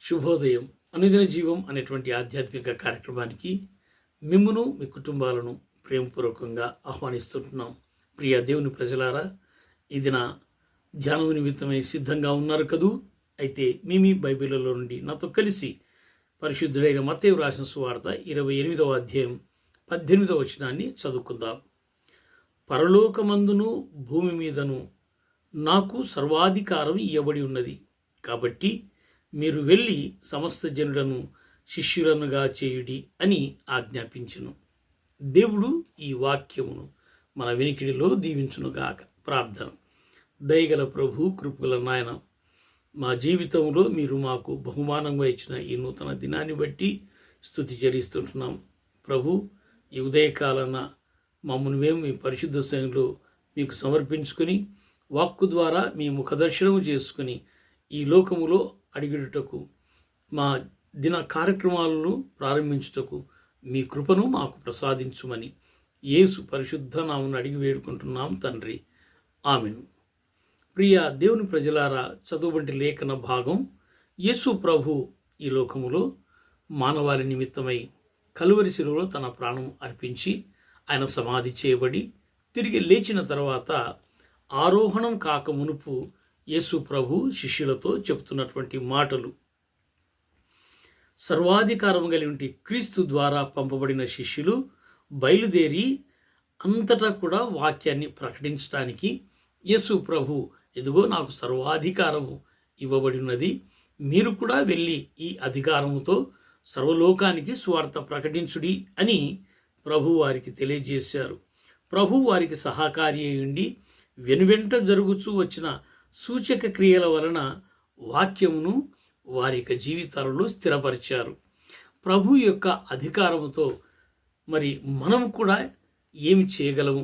శుభోదయం. అనుదిన జీవం అనేటువంటి ఆధ్యాత్మిక కార్యక్రమానికి మిమ్మును మీ కుటుంబాలను ప్రేమపూర్వకంగా ఆహ్వానిస్తుంటున్నాం. ప్రియ దేవుని ప్రజలారా, ఇది నా ధ్యానం నిమిత్తమై సిద్ధంగా ఉన్నారు కదూ. అయితే మీ బైబిల్లో నుండి నాతో కలిసి పరిశుద్ధుడైన మత్తయి రాసిన సువార్త 28వ అధ్యాయం 18వ వచనాన్ని చదువుకుందాం. పరలోకమందును భూమి మీదను నాకు సర్వాధికారం ఇవ్వబడి ఉన్నది, కాబట్టి మీరు వెళ్ళి సమస్త జనులను శిష్యులనుగా చేయుడి అని ఆజ్ఞాపించును. దేవుడు ఈ వాక్యమును మన వినికిడిలో దీవించునుగాక. ప్రార్థన. దయగల ప్రభు, కృపగల నాయన, మా జీవితంలో మీరు మాకు బహుమానంగా ఇచ్చిన ఈ నూతన దినాన్ని బట్టి స్తుతి చెల్లిస్తుంటున్నాం. ప్రభు, ఈ ఉదయకాలన మమ్మల్ని మేము మీ పరిశుద్ధ సన్నిధిలో మీకు సమర్పించుకొని వాక్కు ద్వారా మీ ముఖదర్శనము చేసుకుని ఈ లోకములో అడిగిడుటకు, మా దిన కార్యక్రమాలను ప్రారంభించుటకు మీ కృపను మాకు ప్రసాదించుమని యేసు పరిశుద్ధ నామమున అడిగి వేడుకుంటున్నాం తండ్రి. ఆమెను. ప్రియ దేవుని ప్రజలారా, చదువుబంటి లేఖన భాగం. యేసు ప్రభు ఈ లోకములో మానవాళి నిమిత్తమై కలువరి శిలువలో తన ప్రాణం అర్పించి ఆయన సమాధి చేయబడి తిరిగి లేచిన తర్వాత ఆరోహణం కాక మునుపు యేసు ప్రభు శిష్యులతో చెబుతున్నటువంటి మాటలు. సర్వాధికారం కలిగి క్రీస్తు ద్వారా పంపబడిన శిష్యులు బయలుదేరి అంతటా కూడా వాక్యాన్ని ప్రకటించడానికి యేసు ప్రభు, ఇదిగో నాకు సర్వాధికారము ఇవ్వబడి ఉన్నది, మీరు కూడా వెళ్ళి ఈ అధికారముతో సర్వలోకానికి సువార్త ప్రకటించుడి అని ప్రభు వారికి తెలియజేశారు. ప్రభు వారికి సహకారి అయ్యుండి వెనువెంట జరుగుచూ వచ్చిన సూచక క్రియల వలన వాక్యమును వారి యొక్క జీవితాలలో స్థిరపరిచారు. ప్రభు యొక్క అధికారముతో మరి మనం కూడా ఏమి చేయగలము,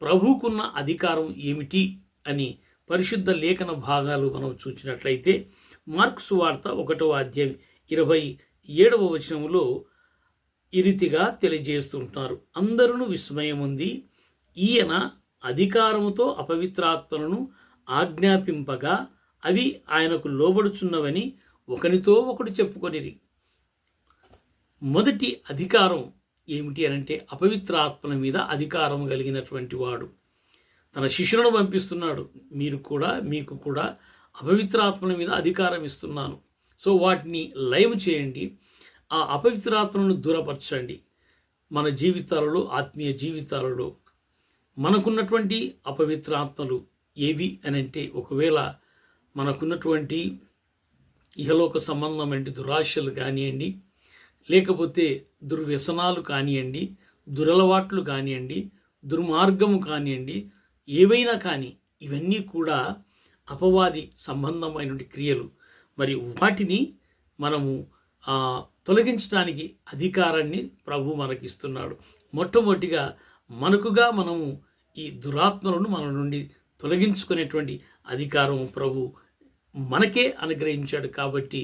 ప్రభువుకున్న అధికారం ఏమిటి అని పరిశుద్ధ లేఖన భాగాలు మనం చూసినట్లయితే మార్కు సువార్త 1వ అధ్యాయం 27వ వచనములో ఈ రీతిగా తెలియజేస్తుంటున్నారు. అందరూ విస్మయం ఉంది, ఈయన అధికారముతో అపవిత్రాత్మలను ఆజ్ఞాపింపగా అవి ఆయనకు లోబడుచున్నవని ఒకరితో ఒకడు చెప్పుకొనిరి. మొదటి అధికారం ఏమిటి అనంటే అపవిత్రాత్మల మీద అధికారం కలిగినటువంటి వాడు తన శిష్యులను పంపిస్తున్నాడు. మీకు కూడా అపవిత్రాత్మల మీద అధికారం ఇస్తున్నాను, సో వాటిని లయం చేయండి, ఆ అపవిత్రాత్మలను దూరపరచండి. మన జీవితాలలో, ఆత్మీయ జీవితాలలో మనకున్నటువంటి అపవిత్రాత్మలు ఏవి అనంటే, ఒకవేళ మనకున్నటువంటి ఇహలోక సంబంధమైన దురాశలు కానివ్వండి, లేకపోతే దుర్వ్యసనాలు కానివ్వండి, దురలవాట్లు కానివ్వండి, దుర్మార్గము కానివ్వండి, ఏవైనా కానీ ఇవన్నీ కూడా అపవాది సంబంధమైన క్రియలు. మరి వాటిని మనము తొలగించడానికి అధికారాన్ని ప్రభు మనకిస్తున్నాడు. మొట్టమొదటిగా మనము ఈ దురాత్మలను మన నుండి తొలగించుకునేటువంటి అధికారం ప్రభు మనకే అనుగ్రహించాడు, కాబట్టి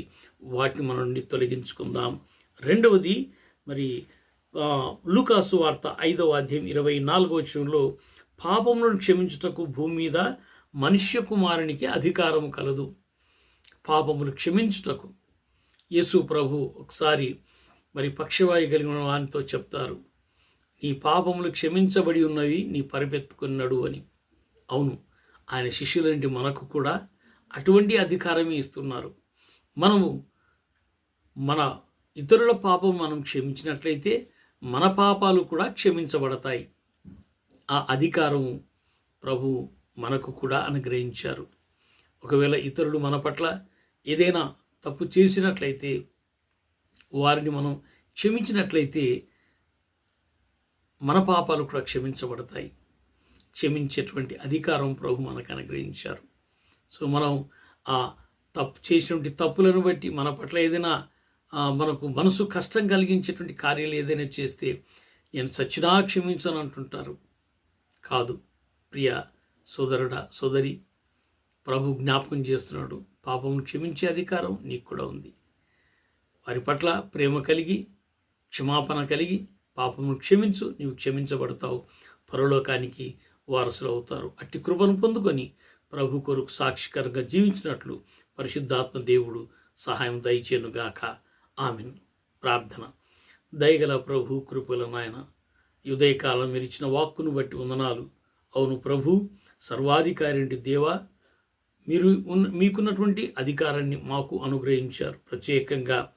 వాటిని మన నుండి తొలగించుకుందాం. రెండవది, మరి లూకాసు వార్త 5వ అధ్యాయం 24వ వచనంలో పాపములను క్షమించుటకు భూమి మీద మనుష్య కుమారునికి అధికారం కలదు. పాపములు క్షమించుటకు యేసు ప్రభు ఒకసారి మరి పక్షవాయు కలిగిన వానితో చెప్తారు, నీ పాపములు క్షమించబడి ఉన్నవి, నీ పరిపెత్తుకున్నాడు అని. అవును, ఆయన శిష్యులంటి మనకు కూడా అటువంటి అధికారమే ఇస్తున్నారు. మనము మన ఇతరుల పాపం మనం క్షమించినట్లయితే మన పాపాలు కూడా క్షమించబడతాయి. ఆ అధికారము ప్రభు మనకు కూడా అనుగ్రహించారు. ఒకవేళ ఇతరులు మన పట్ల ఏదైనా తప్పు చేసినట్లయితే, వారిని మనం క్షమించినట్లయితే మన పాపాలు కూడా క్షమించబడతాయి. క్షమించేటువంటి అధికారం ప్రభు మనకు అనుగ్రహించారు. సో మనం ఆ చేసినటువంటి తప్పులను బట్టి మన పట్ల ఏదైనా మనకు మనసు కష్టం కలిగించేటువంటి కార్యాలు ఏదైనా చేస్తే, నేను చచ్చినా క్షమించను అంటుంటారు. కాదు ప్రియ సోదరుడా, సోదరి, ప్రభు జ్ఞాపకం చేస్తున్నాడు, పాపమును క్షమించే అధికారం నీకు కూడా ఉంది. వారి పట్ల ప్రేమ కలిగి, క్షమాపణ కలిగి పాపమును క్షమించు, నీవు క్షమించబడతావు, పరలోకానికి వారసులు అవుతారు. అట్టి కృపను పొందుకొని ప్రభు కొరకు సాక్షికరంగా జీవించినట్లు పరిశుద్ధాత్మ దేవుడు సహాయం దయచేనుగాక. ఆమెన్. ప్రార్థన. దయగల ప్రభు, కృపల నాయన, ఉదయకాలం మీరు ఇచ్చిన వాక్కును బట్టి వందనాలు. అవును ప్రభు, సర్వాధికారి దేవా, మీరు మీకున్నటువంటి అధికారాన్ని మాకు అనుగ్రహించారు. ప్రత్యేకంగా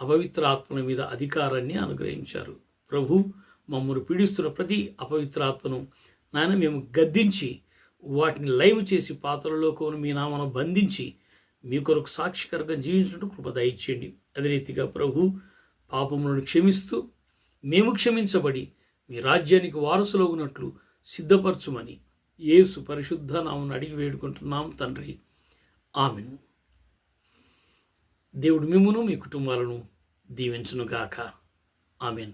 అపవిత్ర ఆత్మల మీద అధికారాన్ని అనుగ్రహించారు. ప్రభు, మమ్మల్ని పీడిస్తున్న ప్రతి అపవిత్రాత్మను నాయన మేము గద్దించి వాటిని లైవ్ చేసి పాత్రలో కొని మీ నామను బంధించి మీ కొరకు సాక్షికరంగా జీవించినట్టు కృప దయచేయండి. అదే రీతిగా ప్రభు, పాపములను క్షమిస్తూ మేము క్షమించబడి మీ రాజ్యానికి వారసులగునట్లు సిద్ధపరచుమని యేసు పరిశుద్ధ నామమున అడిగి వేడుకుంటున్నాం తండ్రి. ఆమెన్. దేవుడు మిమ్మును మీ కుటుంబాలను దీవించునుగాక. ఆమెన్.